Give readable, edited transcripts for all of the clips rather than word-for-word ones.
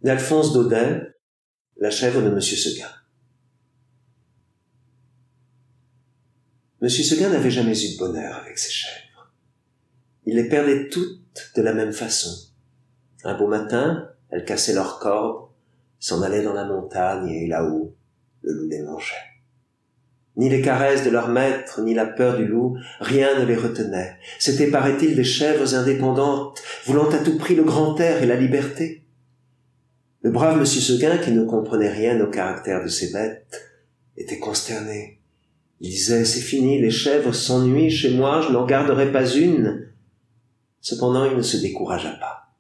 d'Alphonse Daudet, La chèvre de Monsieur Seguin. Monsieur Seguin n'avait jamais eu de bonheur avec ses chèvres. Il les perdait toutes de la même façon. Un beau matin, elles cassaient leurs cordes, s'en allaient dans la montagne et là-haut, le loup les mangeait. Ni les caresses de leur maître, ni la peur du loup, rien ne les retenait. C'étaient, paraît-il, des chèvres indépendantes, voulant à tout prix le grand air et la liberté. Le brave Monsieur Seguin, qui ne comprenait rien au caractère de ces bêtes, était consterné. Il disait « C'est fini, les chèvres s'ennuient chez moi, je n'en garderai pas une. » Cependant, il ne se découragea pas.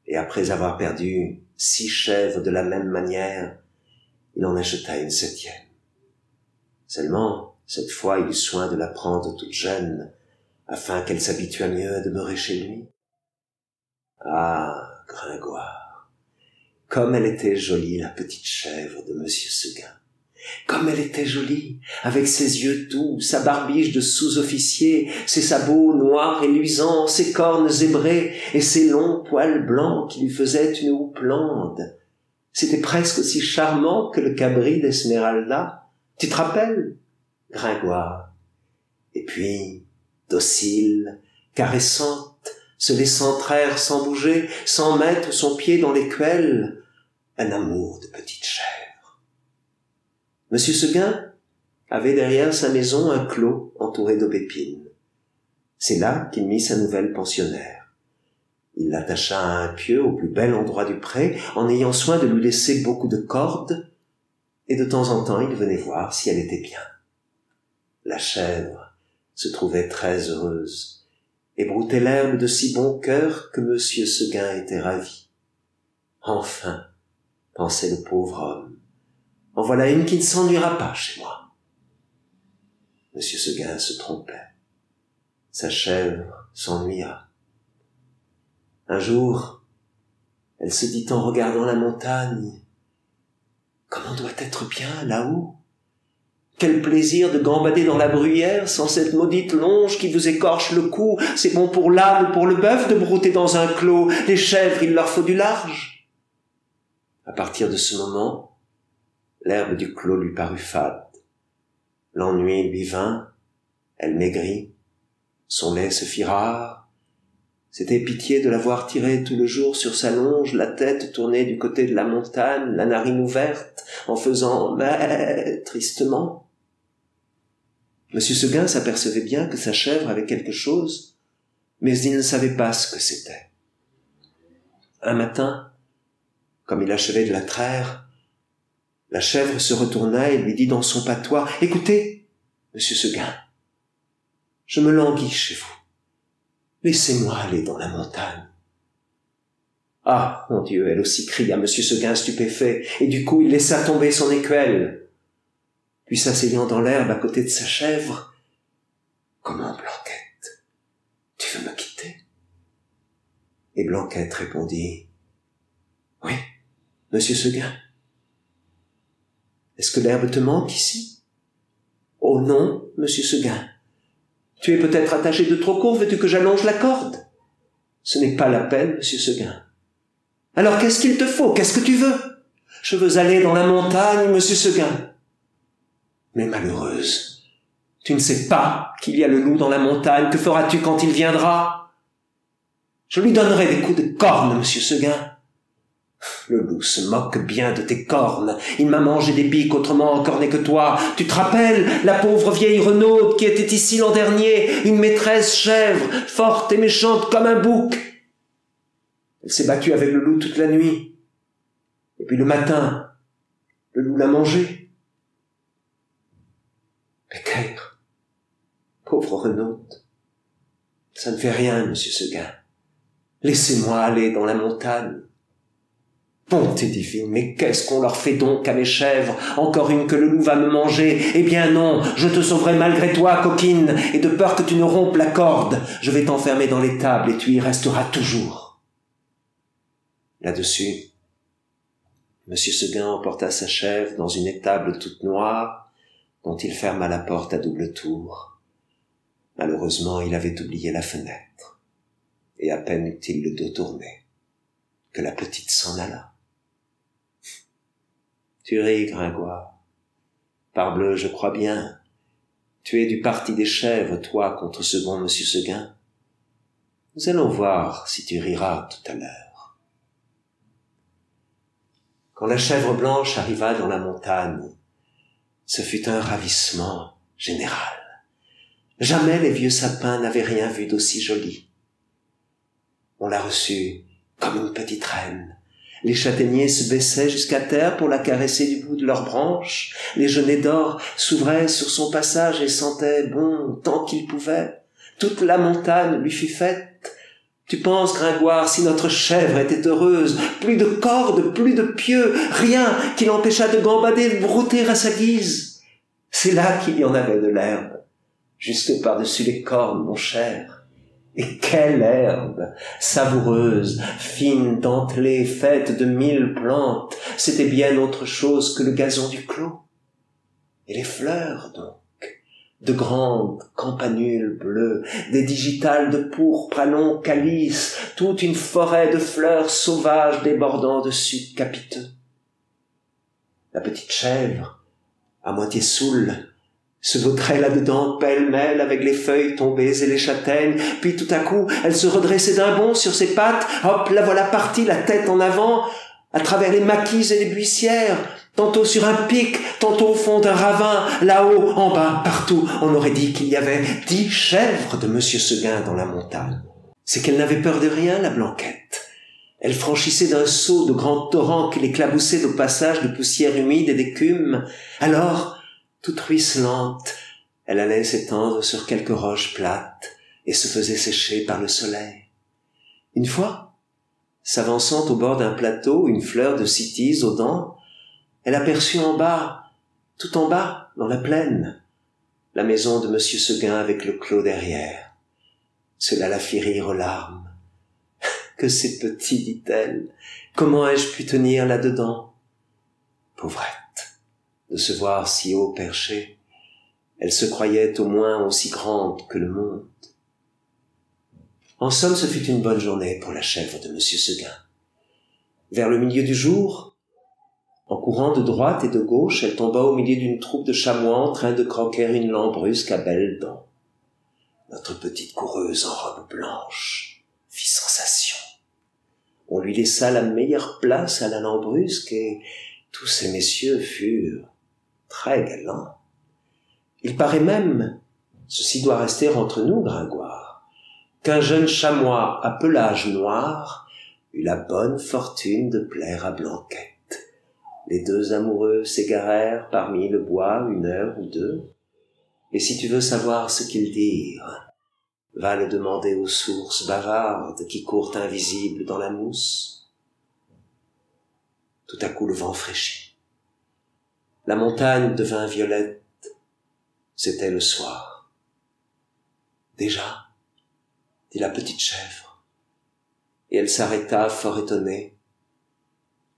Et après avoir perdu 6 chèvres de la même manière, il en acheta une 7e. Seulement, cette fois, il eut soin de la prendre toute jeune, afin qu'elle s'habituât mieux à demeurer chez lui. Ah, Gringoire, comme elle était jolie, la petite chèvre de Monsieur Seguin. Comme elle était jolie, avec ses yeux doux, sa barbiche de sous-officier, ses sabots noirs et luisants, ses cornes zébrées et ses longs poils blancs qui lui faisaient une houppelande. C'était presque aussi charmant que le cabri d'Esmeralda. Tu te rappelles, Gringoire? Et puis, docile, caressante, se laissant traire sans bouger, sans mettre son pied dans l'écuelle, un amour de petite chèvre. Monsieur Seguin avait derrière sa maison un clos entouré d'aubépines. C'est là qu'il mit sa nouvelle pensionnaire. Il l'attacha à un pieu au plus bel endroit du pré, en ayant soin de lui laisser beaucoup de cordes, et de temps en temps il venait voir si elle était bien. La chèvre se trouvait très heureuse, et broutait l'herbe de si bon cœur que Monsieur Seguin était ravi. Enfin, pensait le pauvre homme, en voilà une qui ne s'ennuiera pas chez moi. Monsieur Seguin se trompait. Sa chèvre s'ennuya. Un jour, elle se dit en regardant la montagne, « Comme on doit être bien là-haut! Quel plaisir de gambader dans la bruyère sans cette maudite longe qui vous écorche le cou! C'est bon pour l'âne ou pour le bœuf de brouter dans un clos. Les chèvres, il leur faut du large. » À partir de ce moment, l'herbe du clos lui parut fade. L'ennui lui vint, elle maigrit, son lait se fit rare. C'était pitié de la voir tirer tout le jour sur sa longe, la tête tournée du côté de la montagne, la narine ouverte, en faisant « mais » tristement. Monsieur Seguin s'apercevait bien que sa chèvre avait quelque chose, mais il ne savait pas ce que c'était. Un matin, comme il achevait de la traire, la chèvre se retourna et lui dit dans son patois « Écoutez, Monsieur Seguin, je me languis chez vous. Laissez-moi aller dans la montagne. » Ah, mon Dieu, elle aussi cria Monsieur Seguin stupéfait, et du coup il laissa tomber son écuelle. Puis s'asseyant dans l'herbe à côté de sa chèvre, « Comment, Blanquette, tu veux me quitter ?» Et Blanquette répondit, « Oui, Monsieur Seguin. Est-ce que l'herbe te manque ici? »« Oh non, Monsieur Seguin. Tu es peut-être attaché de trop court, veux-tu que j'allonge la corde? » »« Ce n'est pas la peine, Monsieur Seguin. »« Alors qu'est-ce qu'il te faut? Qu'est-ce que tu veux? »« Je veux aller dans la montagne, Monsieur Seguin. »« Mais malheureuse, tu ne sais pas qu'il y a le loup dans la montagne. Que feras-tu quand il viendra? »« Je lui donnerai des coups de corne, Monsieur Seguin. »« Le loup se moque bien de tes cornes. Il m'a mangé des biques autrement encornées que toi. Tu te rappelles, la pauvre vieille Renaude qui était ici l'an dernier, une maîtresse chèvre, forte et méchante comme un bouc. Elle s'est battue avec le loup toute la nuit. Et puis le matin, le loup l'a mangée. Mais Claire, pauvre Renaude, ça ne fait rien, Monsieur Seguin. Laissez-moi aller dans la montagne. » « Bonté divine, mais qu'est-ce qu'on leur fait donc à mes chèvres? Encore une que le loup va me manger? Eh bien non, je te sauverai malgré toi, coquine, et de peur que tu ne rompes la corde, je vais t'enfermer dans l'étable et tu y resteras toujours. » Là-dessus, Monsieur Seguin emporta sa chèvre dans une étable toute noire, dont il ferma la porte à double tour. Malheureusement, il avait oublié la fenêtre, et à peine eut-il le dos tourné, que la petite s'en alla. Tu ris, Gringoire. Parbleu, je crois bien. Tu es du parti des chèvres, toi, contre ce bon monsieur Seguin. Nous allons voir si tu riras tout à l'heure. Quand la chèvre blanche arriva dans la montagne, ce fut un ravissement général. Jamais les vieux sapins n'avaient rien vu d'aussi joli. On la reçut comme une petite reine. Les châtaigniers se baissaient jusqu'à terre pour la caresser du bout de leurs branches. Les genêts d'or s'ouvraient sur son passage et sentaient bon tant qu'ils pouvaient. Toute la montagne lui fut faite. Tu penses, Gringoire, si notre chèvre était heureuse, plus de cordes, plus de pieux, rien qui l'empêchât de gambader, de brouter à sa guise. C'est là qu'il y en avait de l'herbe, jusque par-dessus les cornes, mon cher. Et quelle herbe, savoureuse, fine, dentelée, faite de 1000 plantes, c'était bien autre chose que le gazon du clos. Et les fleurs, donc, de grandes campanules bleues, des digitales de pourpre à longs calices, toute une forêt de fleurs sauvages débordant de sucs capiteux. La petite chèvre, à moitié saoule, se vautrait là-dedans pêle-mêle avec les feuilles tombées et les châtaignes, puis tout à coup, elle se redressait d'un bond sur ses pattes, hop, la voilà partie, la tête en avant, à travers les maquis et les buissières, tantôt sur un pic, tantôt au fond d'un ravin, là-haut, en bas, partout. On aurait dit qu'il y avait 10 chèvres de monsieur Seguin dans la montagne. C'est qu'elle n'avait peur de rien, la Blanquette. Elle franchissait d'un saut de grands torrents qui l'éclaboussaient au passage de poussière humide et d'écume. Alors, toute ruisselante, elle allait s'étendre sur quelques roches plates et se faisait sécher par le soleil. Une fois, s'avançant au bord d'un plateau, une fleur de cytise aux dents, elle aperçut en bas, tout en bas, dans la plaine, la maison de monsieur Seguin avec le clos derrière. Cela la fit rire aux larmes. « Que c'est petit, dit-elle. Comment ai-je pu tenir là-dedans ?» Pauvrette, de se voir si haut perché, elle se croyait au moins aussi grande que le monde. En somme, ce fut une bonne journée pour la chèvre de monsieur Seguin. Vers le milieu du jour, en courant de droite et de gauche, elle tomba au milieu d'une troupe de chamois en train de croquer une lambrusque à belles dents. Notre petite coureuse en robe blanche fit sensation. On lui laissa la meilleure place à la lambrusque et tous ces messieurs furent très galants. Il paraît même, ceci doit rester entre nous, Gringoire, qu'un jeune chamois à pelage noir eut la bonne fortune de plaire à Blanquette. Les deux amoureux s'égarèrent parmi le bois 1 heure ou 2, et si tu veux savoir ce qu'ils dirent, va le demander aux sources bavardes qui courent invisibles dans la mousse. Tout à coup le vent fraîchit. La montagne devint violette. C'était le soir. Déjà, dit la petite chèvre, et elle s'arrêta fort étonnée.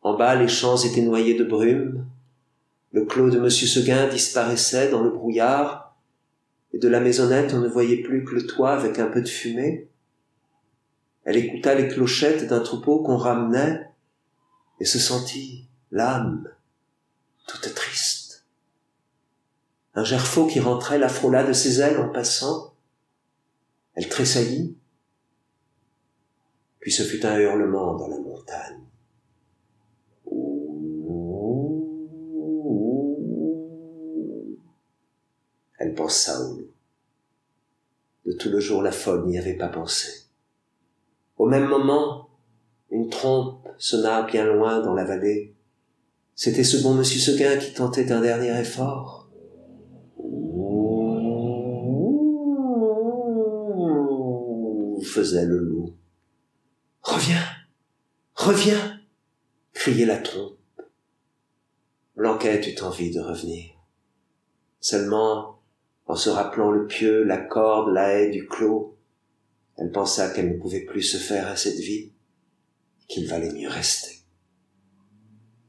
En bas, les champs étaient noyés de brume, le clos de monsieur Seguin disparaissait dans le brouillard, et de la maisonnette on ne voyait plus que le toit avec un peu de fumée. Elle écouta les clochettes d'un troupeau qu'on ramenait, et se sentit l'âme toute triste. Un gerfaut qui rentrait la frôla de ses ailes en passant. Elle tressaillit, puis ce fut un hurlement dans la montagne. Elle pensa au loup. De tout le jour, la folle n'y avait pas pensé. Au même moment, une trompe sonna bien loin dans la vallée. C'était ce bon monsieur Seguin qui tentait un dernier effort. Faisait le loup. Reviens, reviens, criait la trompe. Blanquette eut envie de revenir. Seulement, en se rappelant le pieu, la corde, la haie du clos, elle pensa qu'elle ne pouvait plus se faire à cette vie, qu'il valait mieux rester.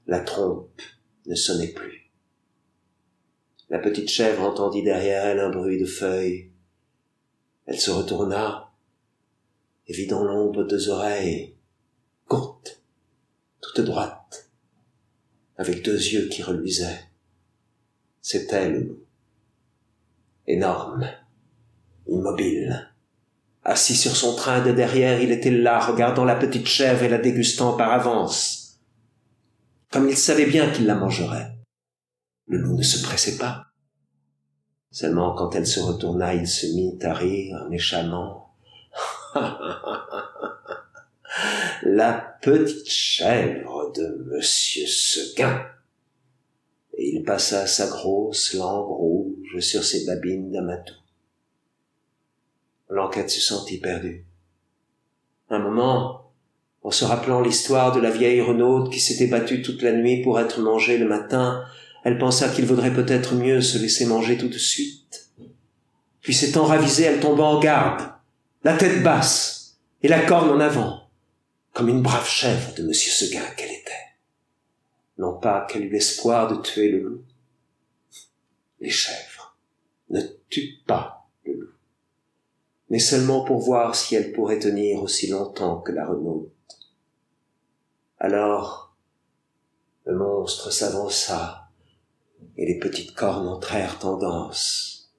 La trompe ne sonnait plus. La petite chèvre entendit derrière elle un bruit de feuilles. Elle se retourna et vit dans l'ombre 2 oreilles, courtes, toutes droites, avec 2 yeux qui reluisaient. C'était le loup. Énorme, immobile. Assis sur son train de derrière, il était là, regardant la petite chèvre et la dégustant par avance. Comme il savait bien qu'il la mangerait. Le loup ne se pressait pas. Seulement quand elle se retourna, il se mit à rire, méchamment. La petite chèvre de Monsieur Seguin. Et il passa sa grosse langue rouge sur ses babines d'amatou. Blanquette se sentit perdue. Un moment, en se rappelant l'histoire de la vieille renaude qui s'était battue toute la nuit pour être mangée le matin, elle pensa qu'il vaudrait peut-être mieux se laisser manger tout de suite. Puis s'étant ravisée, elle tomba en garde, la tête basse et la corne en avant, comme une brave chèvre de Monsieur Seguin qu'elle était. Non pas qu'elle eût l'espoir de tuer le loup. Les chèvres ne tuent pas le loup, mais seulement pour voir si elle pourrait tenir aussi longtemps que la renaude. Alors, le monstre s'avança, et les petites cornes entrèrent en danse.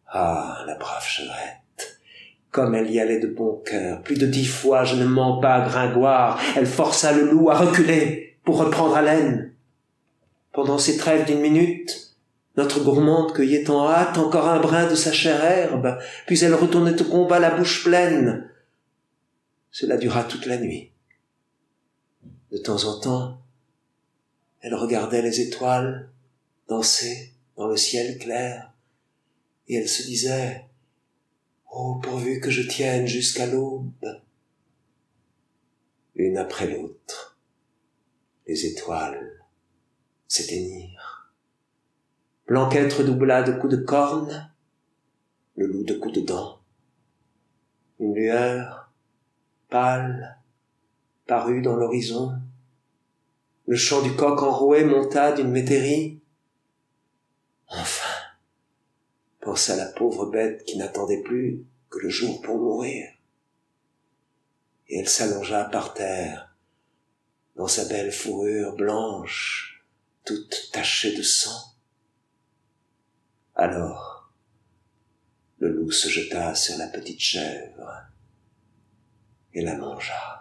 Ah, la brave chevrette, comme elle y allait de bon cœur, plus de 10 fois, je ne mens pas, Gringoire, elle força le loup à reculer pour reprendre haleine. Pendant ces trêves d'1 minute, notre gourmande cueillait en hâte encore un brin de sa chère herbe, puis elle retournait au combat la bouche pleine. Cela dura toute la nuit. De temps en temps, elle regardait les étoiles danser dans le ciel clair, et elle se disait « Oh, pourvu que je tienne jusqu'à l'aube !» L'une après l'autre, les étoiles s'éteignirent. Blanquette redoubla de coups de corne, le loup de coups de dents. Une lueur pâle parut dans l'horizon. Le chant du coq enroué monta d'une métairie. Enfin, pensa la pauvre bête qui n'attendait plus que le jour pour mourir. Et elle s'allongea par terre, dans sa belle fourrure blanche, toute tachée de sang. Alors, le loup se jeta sur la petite chèvre et la mangea.